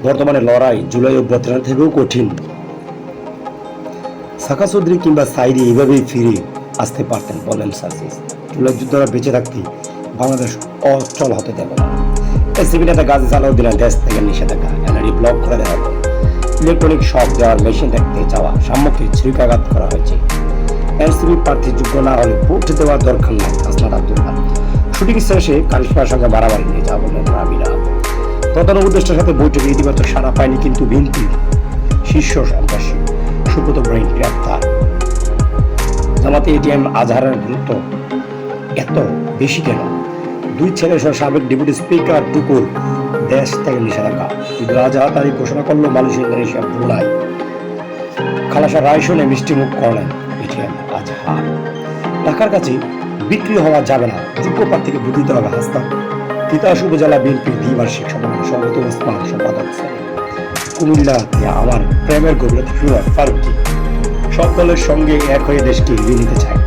বর্তমানে লড়াই জুলাই অভ্যুত্থান থেকেও কঠিন। সাকা চৌধুরী কিংবা সাইদি এভাবেই ফিরে আসতে পারতেন বলেন সার্জিস। জুলাই যুদ্ধরা বেঁচে থাকতে বাংলাদেশ অচল হতে দেবে না। এসিবি নেতা গাজী সালাউদ্দিনের দেশ থেকে নিষেধাজ্ঞা, এনআরই ব্লক করে দেওয়া হবে, ইলেকট্রনিক শক দেওয়ার মেশিন দেখতে চাওয়া, সাম্যকে ছুরিকাঘাত করা হয়েছে। এনসিপি প্রার্থী যোগ্য না হলে ভোট দেওয়ার দরকার নাই হাসনাত আব্দুল্লাহ। শুটিং শেষে কারিশমার সঙ্গে বাড়াবাড়ি নিয়ে যা বললেন রাবিরা। প্রধান উপদেষ্টার সাথে বৈঠকে ইতিবাচক সাড়া পায়নি কিন্তু বিএনপির শীর্ষ সন্ত্রাসী সুব্রত ব্রাইন গ্রেপ্তার। জামাতে এটিএম আজহারের গুরুত্ব এত বেশি কেন? দুই ছেলে সহ সাবেক ডেপুটি স্পিকার টুকুর দেশ থেকে নিষেধাজ্ঞা। ঈদুল আজহা তারিখ ঘোষণা করল মালয়েশিয়া, ইন্দোনেশিয়া, ব্রুনাই। খালাসা রায় শুনে মিষ্টিমুখ করলেন এটিএম আজহার। ঢাকার কাছে বিক্রি হওয়া যাবে না, যোগ্য প্রার্থীকে ভোট দিতে হবে হাসনাত। তিতাস উপজেলা বিএনপির দ্বিবার্ষিক সম্মেলন সভাপতি ওসমান সম্পাদক কুমিল্লাতে আমার প্রেমের গভীরতা ফারুকি সব দলের সঙ্গে এক হয়ে দেশকে এগিয়ে নিতে চায়।